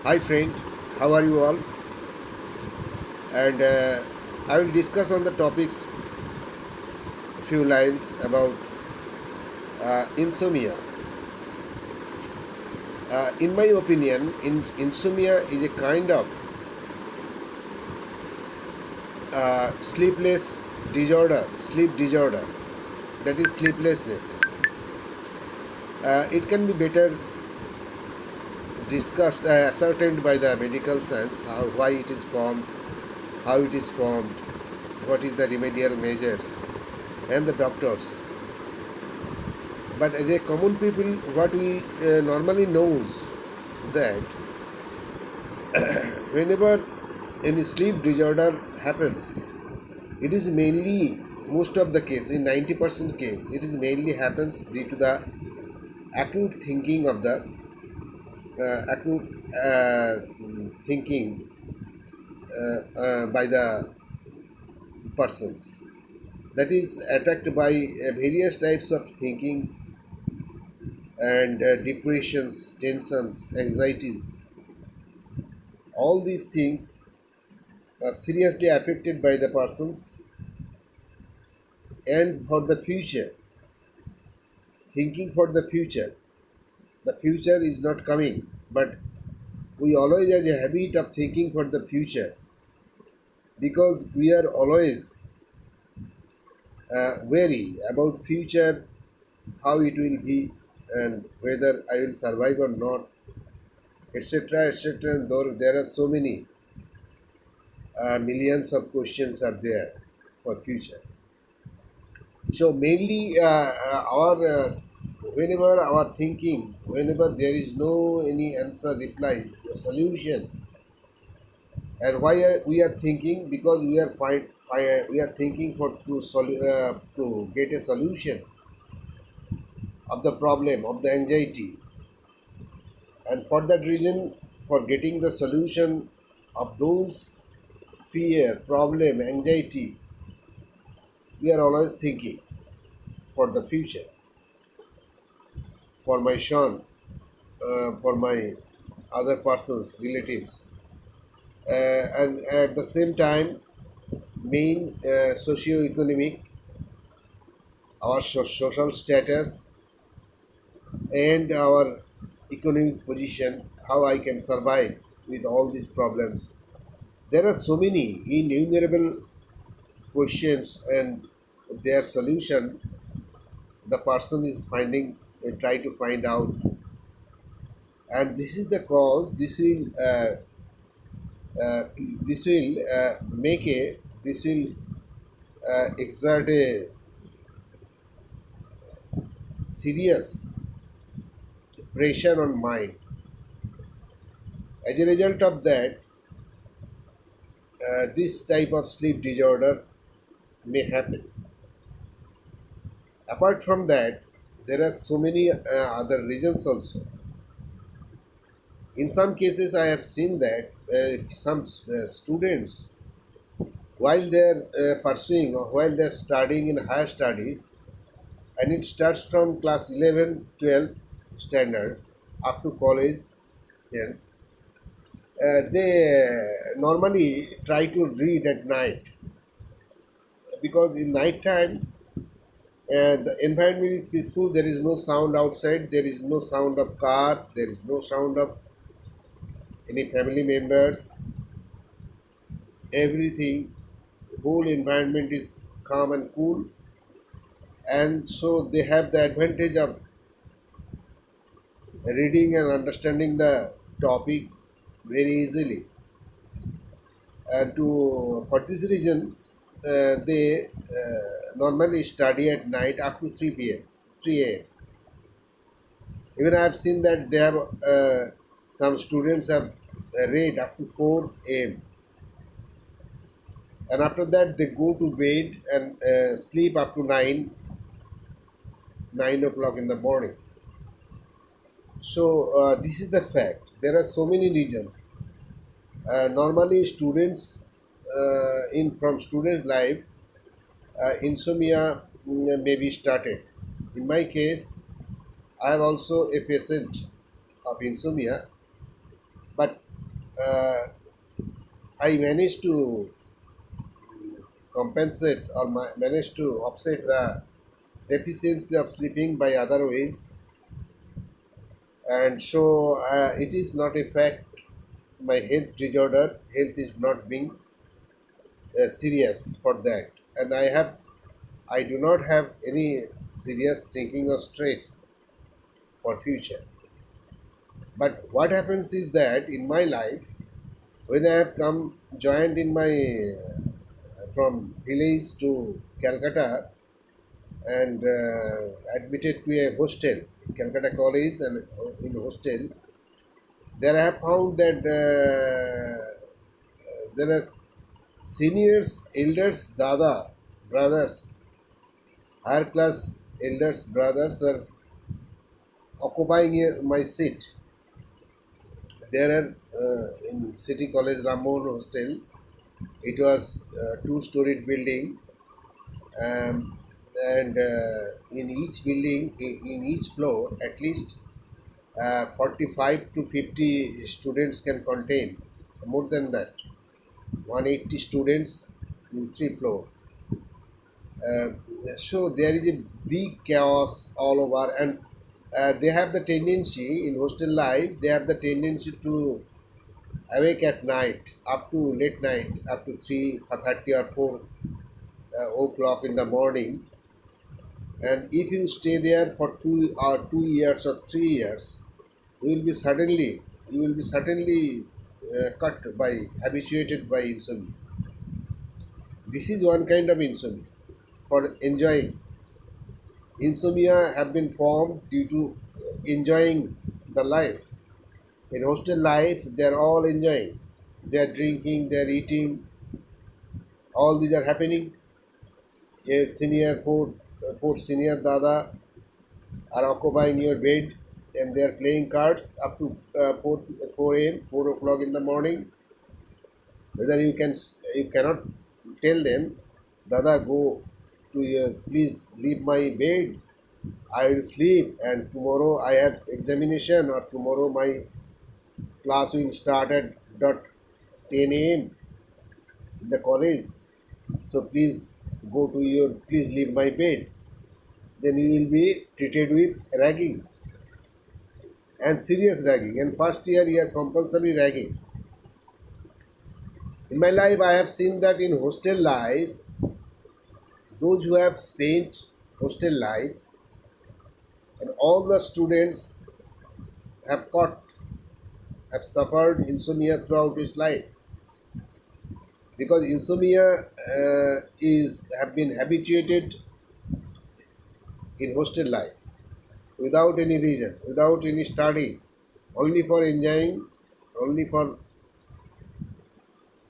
Hi friend, how are you all? And I will discuss on the topics few lines about insomnia. In my opinion, insomnia is a kind of sleep disorder, that is sleeplessness. It can be better discussed, ascertained by the medical science, why it is formed, how it is formed, what is the remedial measures, and the doctors. But as a common people, what we normally knows that whenever any sleep disorder happens, it is mainly most of the case, in 90% case, it is mainly happens due to the acute thinking of the acute thinking by the persons, that is attacked by various types of thinking and depressions, tensions, anxieties. All these things are seriously affected by the persons, and for the future, thinking for the future. The future is not coming, but we always have a habit of thinking for the future because we are always wary about future, how it will be, and whether I will survive or not, etc. etc. And there are so many millions of questions are there for future. So mainly whenever our thinking, whenever there is no any answer, reply, the solution, and why we are thinking, because we are thinking for to get a solution of the problem of the anxiety, and for that reason, for getting the solution of those fear, problem, anxiety, we are always thinking for the future, for my son, for my other persons, relatives, and at the same time, main socio-economic, our social status, and our economic position, how I can survive with all these problems. There are so many innumerable questions, and their solution the person is finding, try to find out, and this is the cause. Uh, this will make a this will exert a serious pressure on mind. As a result of that, this type of sleep disorder may happen. Apart from that, there are so many other reasons also. In some cases, I have seen that some students, while they're pursuing or while they're studying in higher studies, and it starts from class 11, 12 standard up to college, then they normally try to read at night, because in night time the environment is peaceful, there is no sound outside, there is no sound of car, there is no sound of any family members, everything, whole environment is calm and cool, and so they have the advantage of reading and understanding the topics very easily. And to for these reasons, they normally study at night up to 3 p.m., 3 a.m. Even I have seen that they have some students have read up to 4 a.m., and after that they go to bed and sleep up to 9 o'clock in the morning. So this is the fact. There are so many reasons. Normally, students in from student life, insomnia may be started. In my case, I am also a patient of insomnia, but uh, I managed to compensate or managed to offset the deficiency of sleeping by other ways, and so it is not affect my health disorder. Health is not being serious for that, and I do not have any serious thinking or stress for future. But what happens is that in my life, when I have come joined in my from village to Calcutta and admitted to a hostel, Calcutta College, and in hostel, there I have found that there are seniors, elders, dada, brothers, higher class elders, brothers are occupying my seat. There are in City College Ramon Hostel. It was a two-storied building, um, and in each building, in each floor, at least 45 to 50 students can contain. More than that, 180 students in three floor. Uh, so there is a big chaos all over, and they have the tendency in hostel life. They have the tendency to awake at night up to late night, up to 3:30 or 4 o'clock in the morning. And if you stay there for 2 years or 3 years, you will be suddenly cut by habituated by insomnia. This is one kind of insomnia. For enjoying, insomnia have been formed due to enjoying the life. In hostel life, they are all enjoying. They are drinking, they are eating. All these are happening. A four senior dada are occupying your bed, and they are playing cards up to 4 a.m., 4 o'clock in the morning. Whether you cannot tell them, Dada, go to your, please leave my bed. I will sleep, and tomorrow I have examination, or tomorrow my class will start at dot 10 a.m. in the college. So please leave my bed. Then you will be treated with ragging and serious ragging. And first year you are compulsory ragging. In my life, I have seen that in hostel life, those who have spent hostel life, and all the students have have suffered insomnia throughout his life, because insomnia is have been habituated in hostel life without any reason, without any study, only for enjoying, only for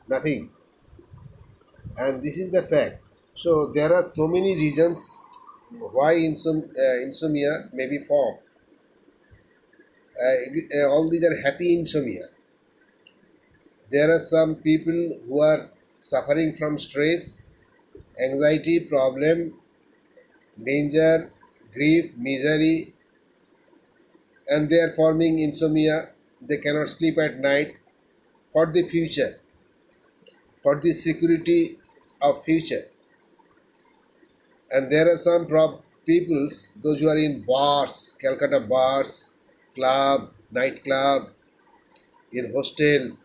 nothing. And this is the fact. So there are so many reasons why insomnia may be formed. All these are happy insomnia. There are some people who are suffering from stress, anxiety, problem, danger, grief, misery, and they are forming insomnia. They cannot sleep at night for the future, for the security of future. And there are some peoples, those who are in bars, Calcutta bars, club, nightclub, in hostel,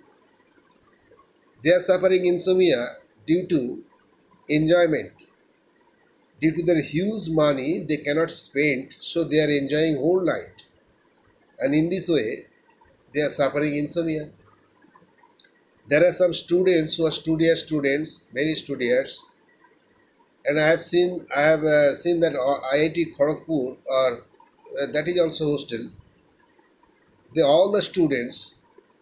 they are suffering insomnia due to enjoyment. Due to their huge money, they cannot spend, so they are enjoying whole night. And in this way, they are suffering insomnia. There are some students who are studious students, very studious, and I have seen that IIT Kharagpur, or that is also hostel. They all the students,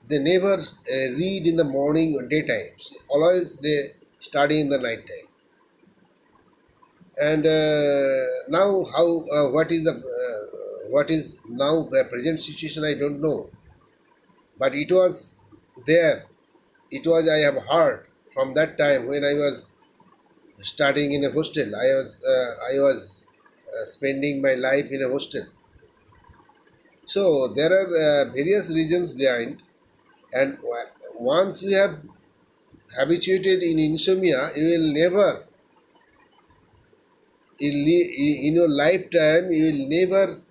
they never read in the morning or daytimes. Always they study in the night time. And now how what is now the present situation, I don't know. But it was there. It was, I have heard from that time when I was studying in a hostel. I was spending my life in a hostel. So there are various reasons behind, And once you have habituated in insomnia, you will never, in your lifetime, you will never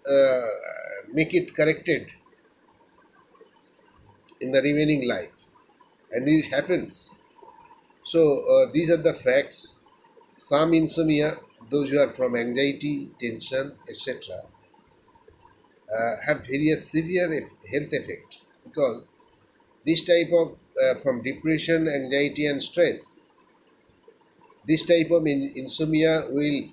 uh, make it corrected in the remaining life. And this happens. So these are the facts. Some insomnia, those who are from anxiety, tension, etc., have various severe health effect, because this type of from depression, anxiety, and stress, this type of insomnia will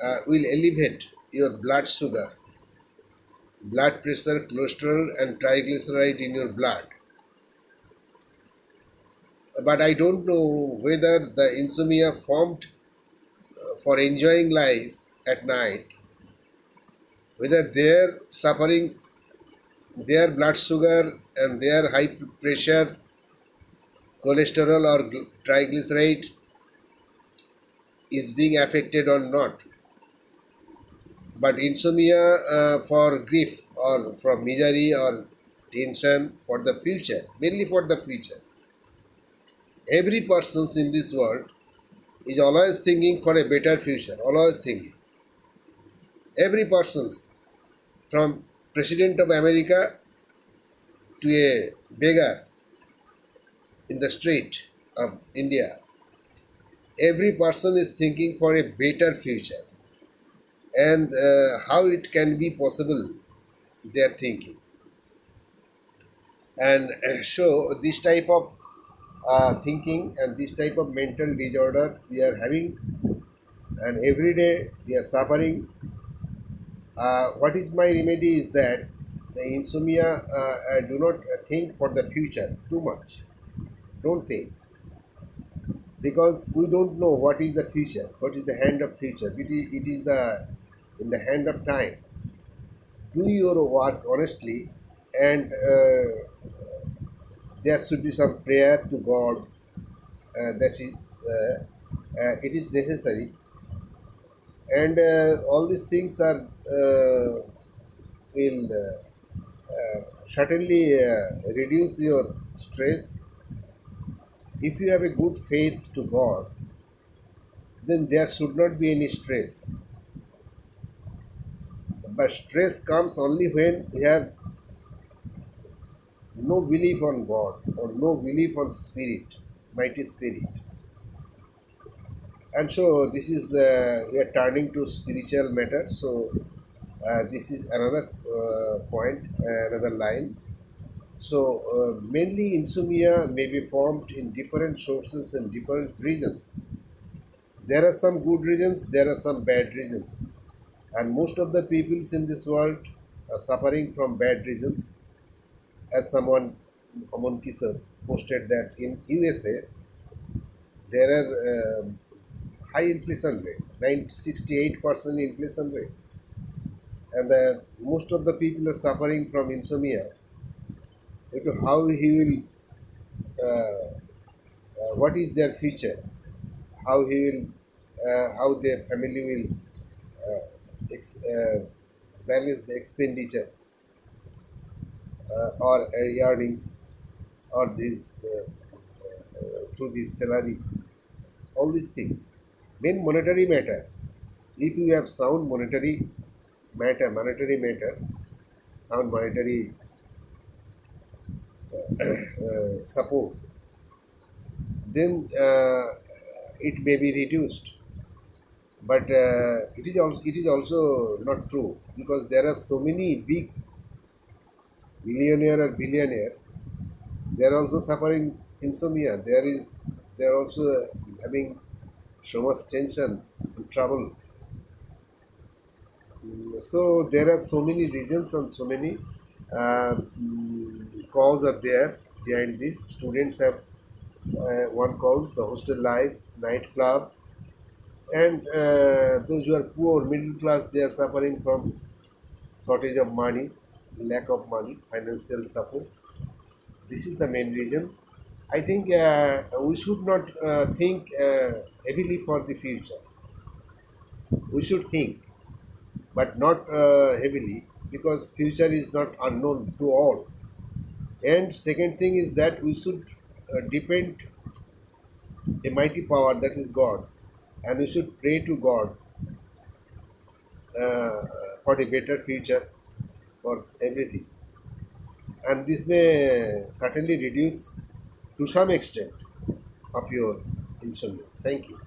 elevate your blood sugar, blood pressure, cholesterol, and triglyceride in your blood. But I don't know whether the insomnia formed for enjoying life at night, whether their suffering, their blood sugar, and their high pressure, cholesterol, or triglyceride is being affected or not. But insomnia for grief or from misery or tension for the future, mainly for the future. Every person in this world is always thinking for a better future, always thinking. Every person, from President of America to a beggar in the street of India, every person is thinking for a better future, and how it can be possible, they are thinking. And so this type of thinking and this type of mental disorder we are having, and every day we are suffering. What is my remedy is that the insomnia, I do not think for the future too much. Don't think, because we don't know what is the future, what is the hand of future. It is the in the hand of time. Do your work honestly, and there should be some prayer to God. That is, it is necessary, and all these things are will certainly reduce your stress. If you have a good faith to God, then there should not be any stress. But stress comes only when we have no belief on God or no belief on Spirit, mighty Spirit. And so this is we are turning to spiritual matter. So this is another point, another line. So mainly insomnia may be formed in different sources and different regions. There are some good reasons, there are some bad reasons, and most of the peoples in this world are suffering from bad reasons. As someone, Aman Kisar, posted that in USA there are high inflation rate, 68% inflation rate, and most of the people are suffering from insomnia due to how he will, what is their future, how he will, how their family will balance the expenditure or earnings or this through this salary, all these things. Main monetary matter. If you have sound monetary matter, sound monetary support, then it may be reduced. But it is also not true, because there are so many big millionaire or billionaire. They are also suffering insomnia. They are also having so much tension and trouble. So there are so many reasons and so many cause are there behind this. Students have one cause, the hostel life, nightclub, and those who are poor, middle class, they are suffering from shortage of money, lack of money, financial support. This is the main reason. I think we should not think heavily for the future. We should think, but not heavily. because future is not unknown to all. And second thing is that we should depend a mighty power, that is God, and we should pray to God uh, for a better future for everything. And this may certainly reduce to some extent of your insomnia. Thank you.